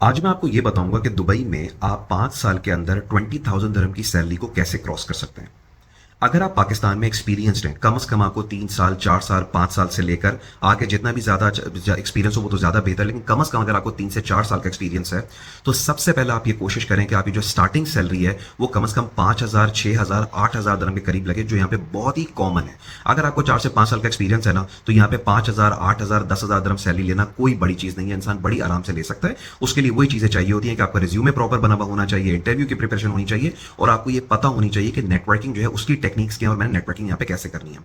आज मैं आपको ये बताऊंगा कि दुबई में आप 5 साल के अंदर 20,000 दिरहम की सैलरी को कैसे क्रॉस कर सकते हैं। अगर आप पाकिस्तान में एक्सपीरियंसड हैं, कम से कम आपको 3 साल 4 साल 5 साल से लेकर आगे जितना भी ज्यादा एक्सपीरियंस हो वो तो ज्यादा बेहतर, लेकिन कम से कम अगर आपको 3 से 4 साल का एक्सपीरियंस है तो सबसे पहले आप ये कोशिश करें कि आपकी जो स्टार्टिंग सैलरी है वो कम से कम 5,000 6,000 8,000 दिरहम के करीब लगे, जो यहाँ पे बहुत ही कॉमन है। अगर आपको 4 से 5 साल का एक्सपीरियंस है ना, तो यहाँ पे 5,000 8,000 10,000 दिरहम सैलरी लेना कोई बड़ी चीज नहीं है, इंसान बड़ी आराम से ले सकता है। उसके लिए वही चीजें चाहिए होती है कि आपका रिज्यूमे प्रॉपर बना हुआ होना चाहिए, इंटरव्यू की प्रिपरेशन होनी चाहिए और आपको ये पता होनी चाहिए कि नेटवर्किंग जो है उसकी टेक्निक्स क्या है और मैंने नेटवर्किंग यहाँ पे कैसे करनी है।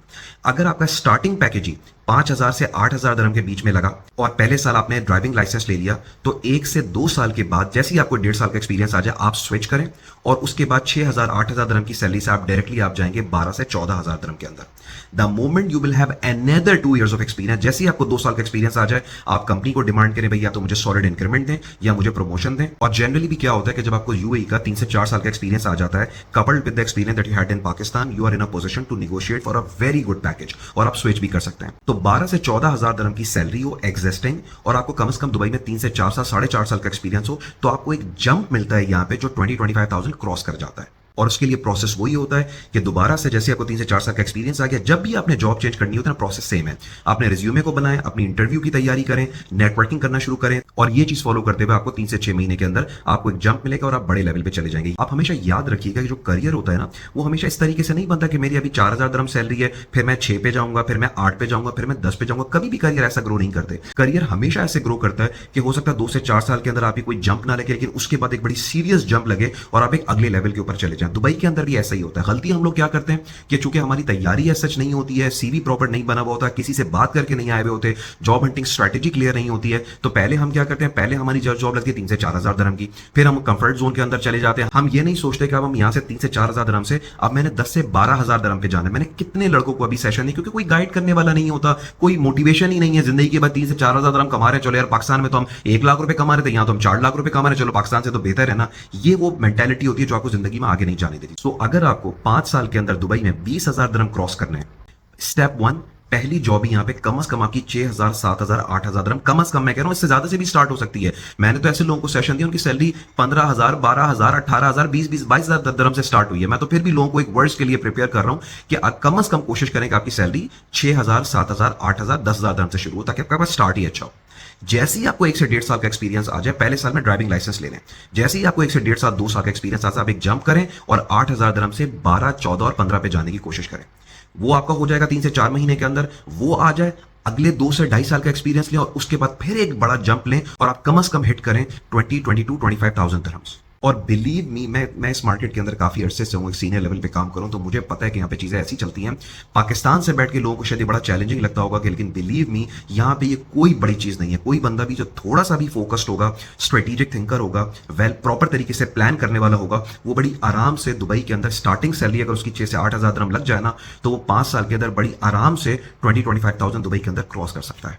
अगर आपका स्टार्टिंग पैकेज ही 5,000 से 8,000 दिरहम के बीच में लगा और पहले साल आपने ड्राइविंग लाइसेंस ले लिया, तो 1 से 2 साल के बाद जैसे ही आपको 1.5 साल का एक्सपीरियंस आ जाए आप स्विच करें और उसके बाद 6,000 8,000 दिरहम की सैलरी से आप डायरेक्टली आप जाएंगे 12 से 14,000 दिरहम के अंदर। The moment you will have another 2 years of experience, जैसे ही आपको 2 साल का एक्सपीरियंस आ जाए आप कंपनी को डिमांड करें भैया तो मुझे सॉलिड इंक्रीमेंट दें या मुझे प्रमोशन दें। और जनरली भी क्या होता है कि जब आपको यूएई का 3 से 4 साल का एक्सपीरियंस आ जाता है, coupled with the experience that you had in Pakistan, you are in a position to negotiate for a very good package और आप स्विच भी कर सकते हैं। तो 12 से 14,000 दिरहम की सैलरी हो एग्जिस्टिंग और आपको कम से कम दुबई में 3 से 4 साल 4.5 साल का एक्सपीरियंस हो, तो आपको एक जंप मिलता है यहाँ पे जो 20-25,000 क्रॉस कर जाता है। और उसके लिए प्रोसेस वही होता है कि दोबारा से जैसे आपको 3 से 4 साल का एक्सपीरियंस आ गया, जब भी आपने जॉब चेंज करनी होती है ना, प्रोसेस सेम है। आपने रिज्यूमे को बनाएं, अपनी इंटरव्यू की तैयारी करें, नेटवर्किंग करना शुरू करें और ये चीज फॉलो करते हुए आपको 3 से 6 महीने के अंदर आपको एक जंप मिलेगा और आप बड़े लेवल पे चले जाएंगे। आप हमेशा याद रखिएगा कि जो करियर होता है ना, वो हमेशा इस तरीके से नहीं बनता कि मेरी अभी 4,000 दिरहम सैलरी है, फिर मैं 6 पे जाऊंगा, फिर मैं 8 पे जाऊंगा, फिर मैं 10 पे जाऊंगा। कभी भी करियर ऐसा ग्रो नहीं करते। करियर हमेशा ऐसे ग्रो करता है कि हो सकता है 2 से 4 साल के अंदर आपकी कोई जंप ना लगे, लेकिन उसके बाद एक बड़ी सीरियस जंप लगे और आप एक अगले लेवल के ऊपर चले जाएं। दुबई के अंदर भी ऐसा ही होता है। गलती हम लोग क्या करते हैं कि चूंकि हमारी तैयारी है सच नहीं होती है, सीवी प्रॉपर नहीं बना हुआ होता, किसी से बात करके नहीं आए हुए होते, जॉब हंटिंग स्ट्रेटेजी क्लियर नहीं होती है, तो पहले हम क्या करते हैं, पहले हमारी जॉब लगती है 3 से 4,000 दिरहम की, फिर हम कंफर्ट जोन के अंदर चले जाते हैं। हम ये नहीं सोचते कि अब हम यहां से 3 से 4,000 दिरहम से अब मैंने 10 से 12,000 दिरहम पे जाना है। मैंने कितने लड़कों को अभी सेशन नहीं, क्योंकि कोई गाइड करने वाला नहीं होता, कोई मोटिवेशन ही नहीं है जिंदगी के बाद 3 से 4,000 दिरहम कमा रहे हैं। चलो यार, पाकिस्तान में तो हम 1 लाख रुपए कमा रहे थे, यहां तो हम 4 लाख रुपए कमा रहे हैं, चलो पाकिस्तान से तो बेहतर है ना। ये वो मेंटालिटी होती है जो आपको जिंदगी में आगे नहीं जाने देती। सो अगर आपको 5 साल के अंदर दुबई में 20,000 दिरहम क्रॉस करना है, स्टेप 1, पहली जॉब ही यहां पे कम से कम आपकी 6,000 7,000 8,000 दिरहम, कम से कम मैं कह रहा हूं, इससे ज्यादा से भी स्टार्ट हो सकती है। मैंने तो ऐसे लोगों को सेशन दिया उनकी सैलरी 15,000 12,000 18,000 22,000 दिरहम से स्टार्ट हुई है। मैं तो फिर भी लोगों को एक वर्ड्स के लिए प्रिपेयर कर रहा हूं कि कम से कम कोशिश करें कि आपकी सैलरी 6,000 7,000 8,000 10,000 दिरहम से शुरू हो, ताकि आपके पास स्टार्ट ही अच्छा हो। जैसे ही आपको 1 से 1.5 साल का एक्सपीरियंस आ जाए, पहले साल में ड्राइविंग लाइसेंस ले लें। जैसे ही आपको 1 से 1.5 साल 2 साल का एक्सपीरियंस आता है, आप एक जंप करें और 8,000 दिरहम से 12 14 और 15 पे जाने की कोशिश करें। वो आपका हो जाएगा 3 से 4 महीने के अंदर। वो आ जाए, अगले 2 से 2.5 साल का एक्सपीरियंस लें और उसके बाद फिर एक बड़ा जंप लें और आप कम से कम हिट करें 25,000 दिरहम्स। और बिलीव मी, मैं इस मार्केट के अंदर काफी अरसे से हूं, एक सीनियर लेवल पे काम करूं, तो मुझे पता है कि यहाँ पे चीजें ऐसी चलती हैं। पाकिस्तान से बैठ के लोगों को शायद बड़ा चैलेंजिंग लगता होगा कि, लेकिन बिलीव मी, यहाँ पे ये कोई बड़ी चीज नहीं है। कोई बंदा भी जो थोड़ा सा भी फोकस्ड होगा, स्ट्रेटेजिक थिंकर होगा, वेल प्रॉपर तरीके से प्लान करने वाला होगा, वो बड़ी आराम से दुबई के अंदर स्टार्टिंग सैलरी अगर उसकी 6 से 8,000 दिरहम लग जाए ना, तो वो 5 साल के अंदर बड़ी आराम से 20-25,000 दुबई के अंदर क्रॉस कर सकता है।